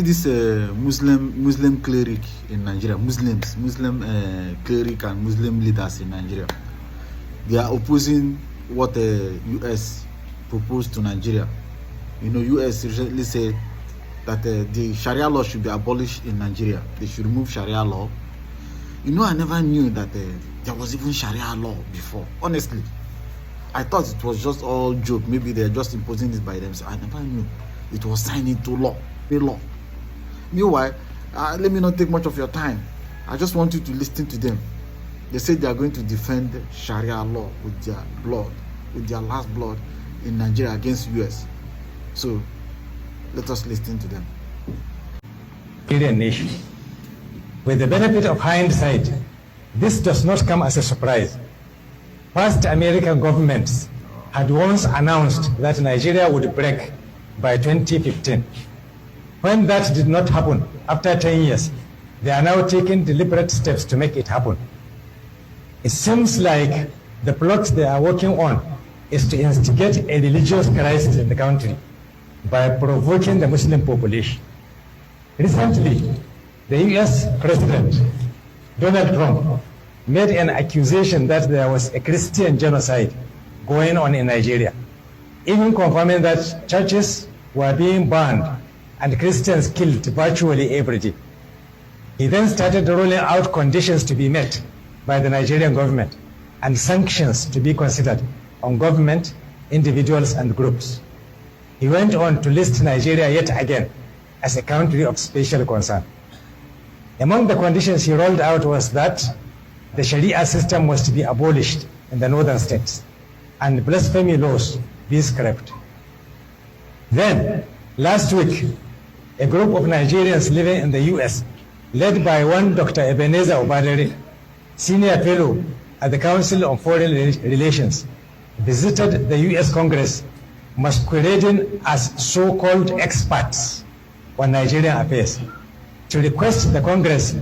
This Muslim cleric in Nigeria, Muslim cleric and Muslim leaders in Nigeria, they are opposing what the US proposed to Nigeria. You know, US recently said that the Sharia law should be abolished in Nigeria. They should remove Sharia law. You know, I never knew that there was even Sharia law before. Honestly, I thought it was just all joke. Maybe they're just imposing this by themselves. I never knew it was signed into law. Meanwhile, let me not take much of your time. I just want you to listen to them. They say they are going to defend Sharia law with their blood, with their last blood in Nigeria against US. So let us listen to them. Nigerian nation. With the benefit of hindsight, this does not come as a surprise. Past American governments had once announced that Nigeria would break by 2015. When that did not happen, after 10 years, they are now taking deliberate steps to make it happen. It seems like the plot they are working on is to instigate a religious crisis in the country by provoking the Muslim population. Recently, the US President, Donald Trump, made an accusation that there was a Christian genocide going on in Nigeria, even confirming that churches were being burned and Christians killed virtually every day. He then started rolling out conditions to be met by the Nigerian government and sanctions to be considered on government, individuals, and groups. He went on to list Nigeria yet again as a country of special concern. Among the conditions he rolled out was that the Sharia system was to be abolished in the northern states and blasphemy laws be scrapped. Then, last week, a group of Nigerians living in the US, led by one Dr. Ebenezer Obadere, senior fellow at the Council on Foreign Relations, visited the US Congress masquerading as so-called experts on Nigerian affairs to request the Congress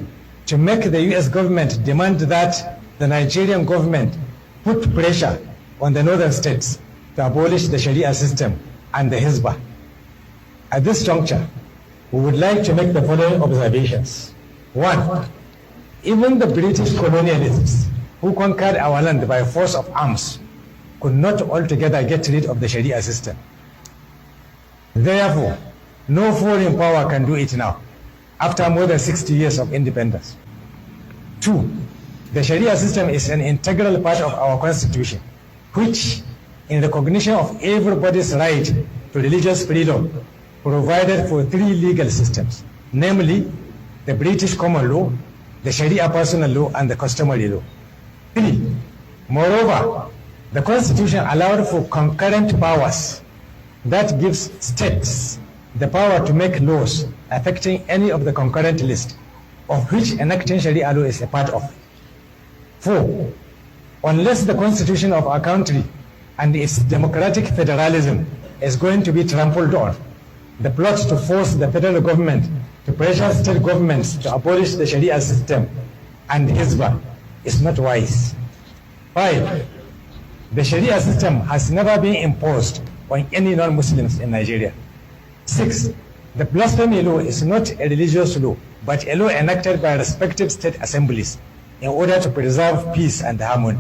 to make the US government demand that the Nigerian government put pressure on the northern states to abolish the Sharia system and the Hizbah. At this juncture, we would like to make the following observations. One, even the British colonialists who conquered our land by force of arms could not altogether get rid of the Sharia system. Therefore, no foreign power can do it now, after more than 60 years of independence. Two, the Sharia system is an integral part of our constitution, which, in recognition of everybody's right to religious freedom, provided for three legal systems, namely the British common law, the Sharia personal law, and the customary law. Three, moreover, the Constitution allowed for concurrent powers that gives states the power to make laws affecting any of the concurrent list, of which enacting Sharia law is a part of. Four, unless the Constitution of our country and its democratic federalism is going to be trampled on, the plot to force the federal government to pressure state governments to abolish the Sharia system and Hizbah is not wise. Five, the Sharia system has never been imposed on any non-Muslims in Nigeria. Six, the blasphemy law is not a religious law, but a law enacted by respective state assemblies in order to preserve peace and harmony.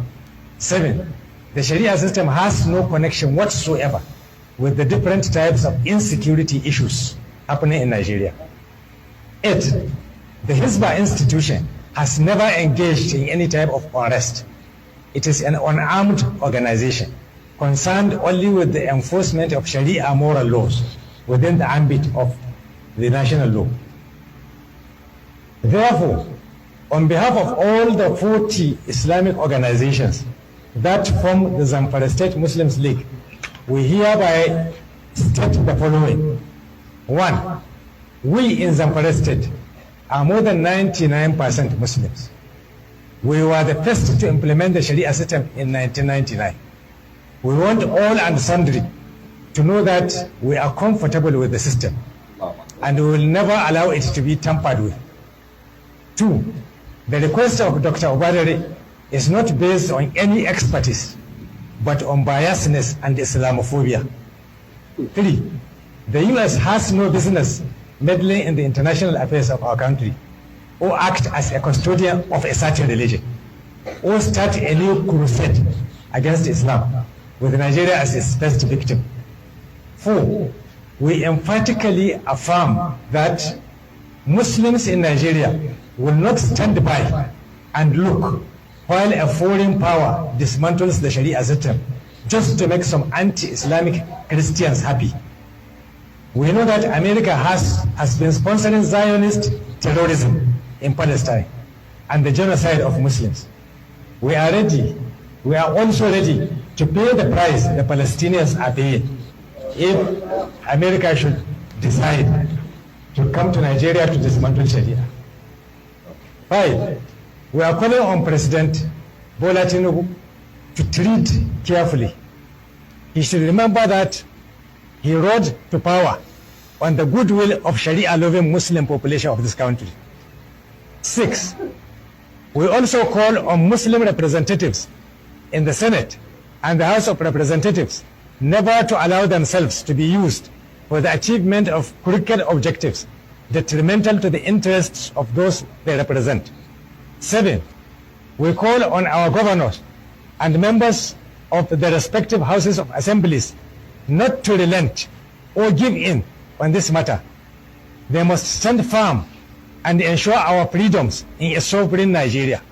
Seven, the Sharia system has no connection whatsoever with the different types of insecurity issues happening in Nigeria. Eight, the Hizbah institution has never engaged in any type of unrest. It is an unarmed organization concerned only with the enforcement of Sharia moral laws within the ambit of the national law. Therefore, on behalf of all the 40 Islamic organizations that form the Zamfara State Muslims League, we hereby state the following. One, we in Zamfara State are more than 99% Muslims. We were the first to implement the Sharia system in 1999. We want all and sundry to know that we are comfortable with the system and we will never allow it to be tampered with. Two, the request of Dr. Obadere is not based on any expertise, but on biasness and Islamophobia. Three, the US has no business meddling in the international affairs of our country, or act as a custodian of a certain religion, or start a new crusade against Islam, with Nigeria as its first victim. 4, we emphatically affirm that Muslims in Nigeria will not stand by and look while a foreign power dismantles the Sharia system just to make some anti-Islamic Christians happy. We know that America has been sponsoring Zionist terrorism in Palestine and the genocide of Muslims. We are also ready to pay the price the Palestinians are paying if America should decide to come to Nigeria to dismantle Sharia. 5, we are calling on President Bola Tinubu to tread carefully. He should remember that he rose to power on the goodwill of Sharia-loving Muslim population of this country. 6, we also call on Muslim representatives in the Senate and the House of Representatives never to allow themselves to be used for the achievement of crooked objectives detrimental to the interests of those they represent. 7, we call on our governors and members of the respective houses of assemblies not to relent or give in on this matter. They must stand firm and ensure our freedoms in a sovereign Nigeria.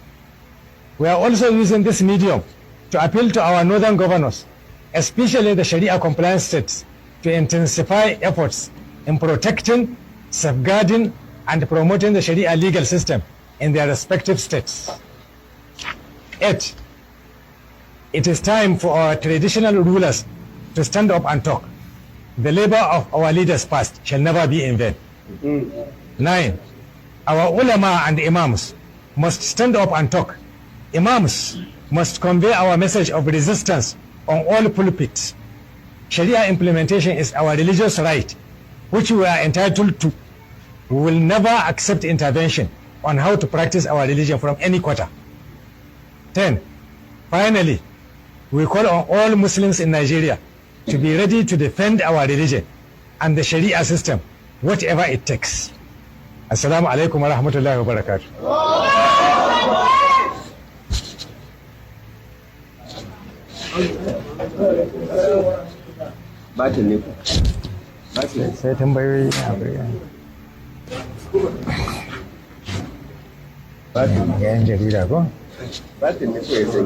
We are also using this medium to appeal to our northern governors, especially the Sharia compliant states, to intensify efforts in protecting, safeguarding, and promoting the Sharia legal system in their respective states. 8, it is time for our traditional rulers to stand up and talk. The labor of our leaders past shall never be in vain. 9, our ulama and imams must stand up and talk. Imams must convey our message of resistance on all pulpits. Sharia implementation is our religious right, which we are entitled to. We will never accept intervention on how to practice our religion from any quarter. 10, finally, we call on all Muslims in Nigeria to be ready to defend our religion and the Sharia system, whatever it takes. Assalamu alaikum wa rahmatullahi wa barakatuh. Sai tambayoyi a bayan. Ba ta yan jarida ko? Ba ta ne ko ya sai.